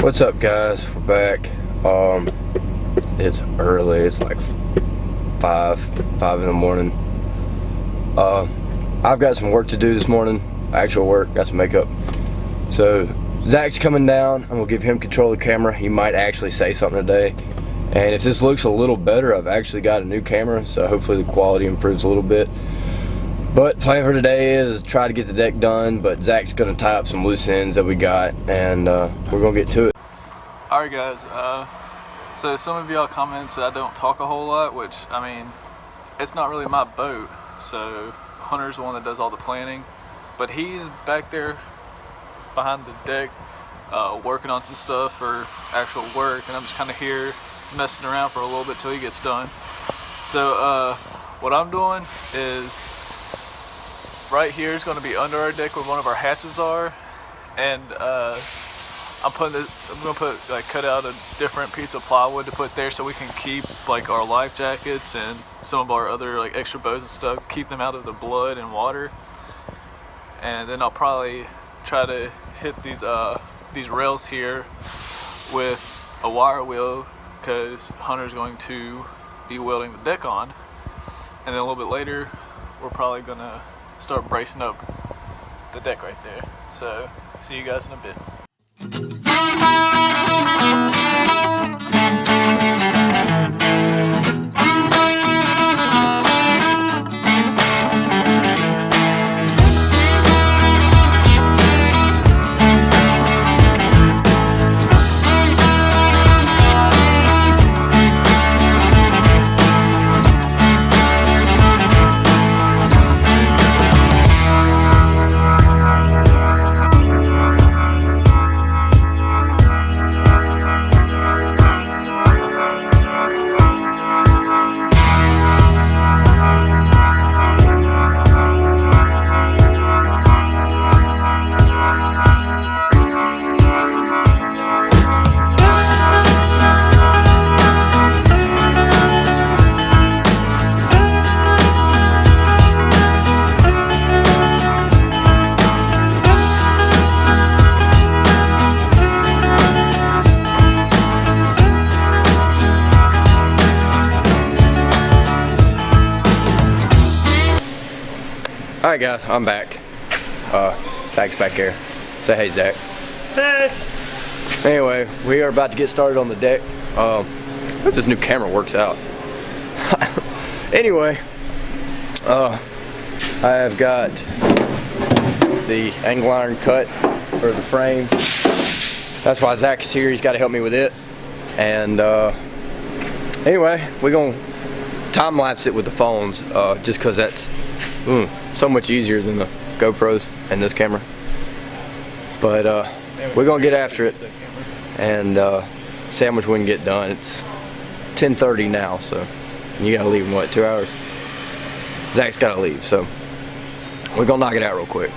What's up, guys? We're back. It's early. It's like 5 in the morning. I've got some work to do this morning. Actual work. Got some makeup. So Zach's coming down. I'm gonna give him control of the camera. He might actually say something today. And if this looks a little better, I've actually got a new camera, so hopefully the quality improves a little bit. But plan for today is try to get the deck done, but Zach's gonna tie up some loose ends that we got, and we're gonna get to it. Alright guys, so some of y'all commented that I don't talk a whole lot, which, I mean, it's not really my boat, so Hunter's the one that does all the planning, but he's back there behind the deck working on some stuff for actual work, and I'm just kind of here messing around for a little bit till he gets done. So what I'm doing is right here is going to be under our deck where one of our hatches are, and I'm going to cut out a different piece of plywood to put there so we can keep like our life jackets and some of our other like extra bows and stuff, keep them out of the blood and water. And then I'll probably try to hit these rails here with a wire wheel, because Hunter's going to be welding the deck on. And then a little bit later we're probably gonna start bracing up the deck right there. So see you guys in a bit. Alright guys, I'm back. Zach's back here. Say hey, Zach. Hey! Anyway, we are about to get started on the deck. I hope this new camera works out. Anyway, I have got the angle iron cut for the frame. That's why Zach's here. He's got to help me with it. And anyway, we're going to time lapse it with the phones, just because that's so much easier than the GoPros and this camera. But we're gonna get after it and see how much we can get done. It's 10:30 now, so you gotta leave in what, 2 hours? Zach's gotta leave, so we're gonna knock it out real quick.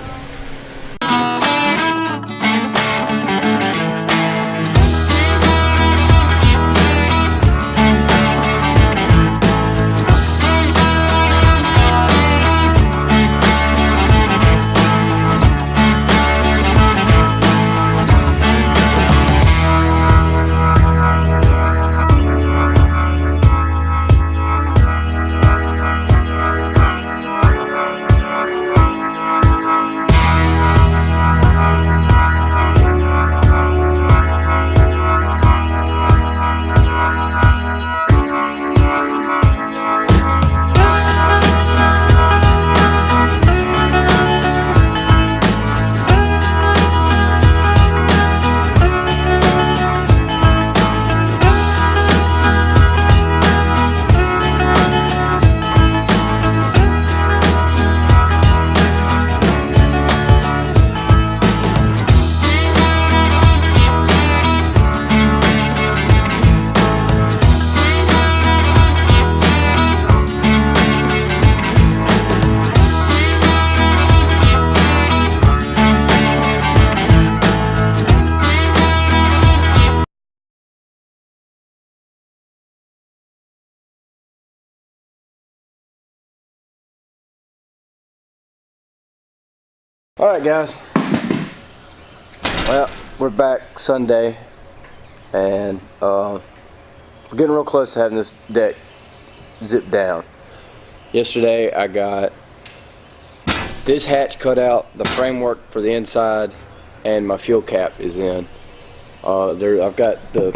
Alright guys, well, we're back Sunday and we're getting real close to having this deck zipped down. Yesterday I got this hatch cut out, the framework for the inside, and my fuel cap is in. I've got the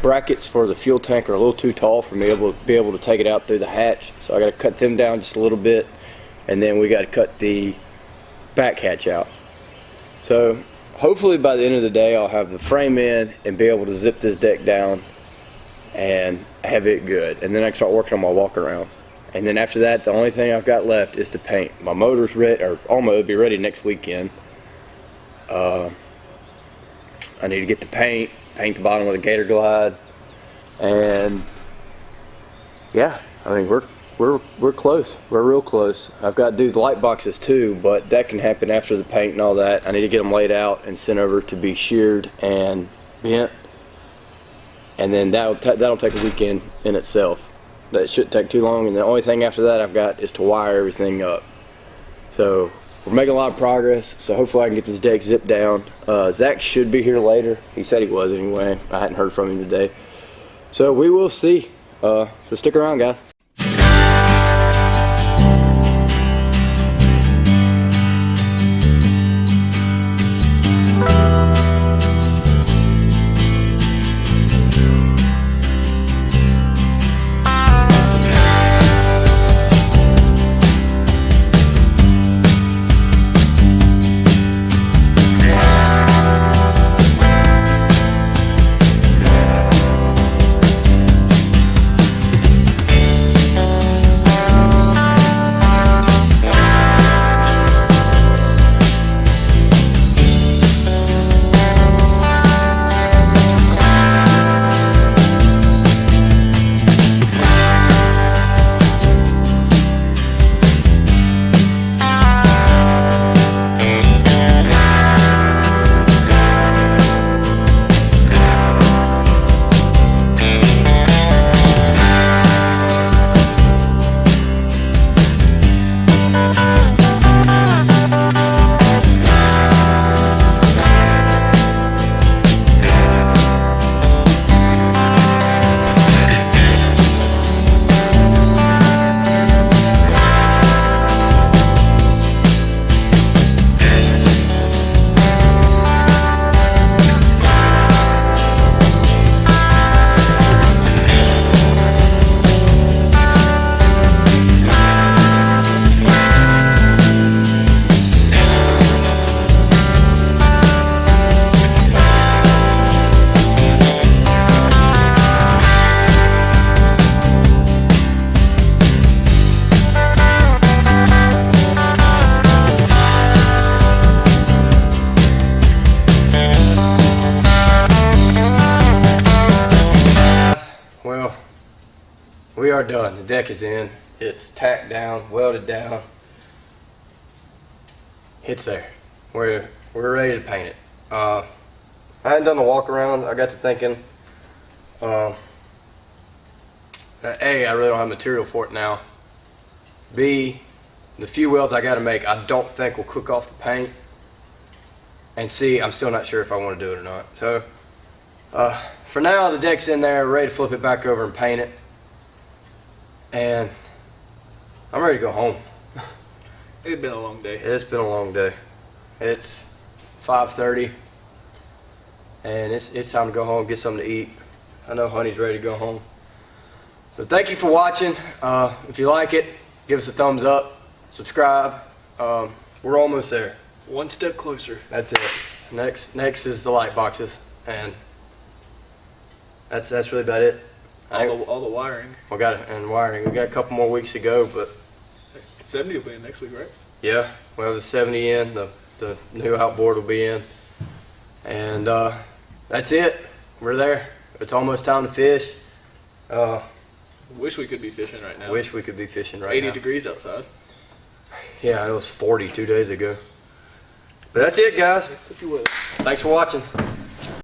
brackets for the fuel tank are a little too tall for me to be able to take it out through the hatch, so I got to cut them down just a little bit, and then we got to cut the back hatch out. So hopefully by the end of the day I'll have the frame in and be able to zip this deck down and have it good, and then I can start working on my walk around. And then after that, the only thing I've got left is to paint. My motor's ready, or almost be ready next weekend. I need to get the paint the bottom of the Gator Glide, and yeah, I mean we're close. We're real close. I've got to do the light boxes too, but that can happen after the paint and all that. I need to get them laid out and sent over to be sheared and bent, and then that'll take a weekend in itself. That shouldn't take too long, and the only thing after that I've got is to wire everything up. So we're making a lot of progress, so hopefully I can get this deck zipped down. Zach should be here later. He said he was anyway. I hadn't heard from him today. So we will see. So stick around, guys. We are done. The deck is in. It's tacked down, welded down. It's there. We're ready to paint it. I hadn't done the walk around. I got to thinking, A, I really don't have material for it now. B, the few welds I got to make I don't think will cook off the paint. And C, I'm still not sure if I want to do it or not. So for now, the deck's in there, ready to flip it back over and paint it. And I'm ready to go home. It's been a long day. It's been a long day. It's 5:30, and it's time to go home, get something to eat. I know Honey's ready to go home. So thank you for watching. If you like it, give us a thumbs up, subscribe. We're almost there. One step closer. That's it. Next is the light boxes, and that's really about it. All the wiring. We got it, and wiring. We got a couple more weeks to go, but 70 will be in next week, right? yeah, we'll have the 70 in. The new outboard will be in, and that's it. We're there. It's almost time to fish. Wish we could be fishing right now. Wish we could be fishing right 80 now. degrees outside. Yeah, it was 40 2 days ago. But that's it, guys. Yes, if you will. Thanks for watching.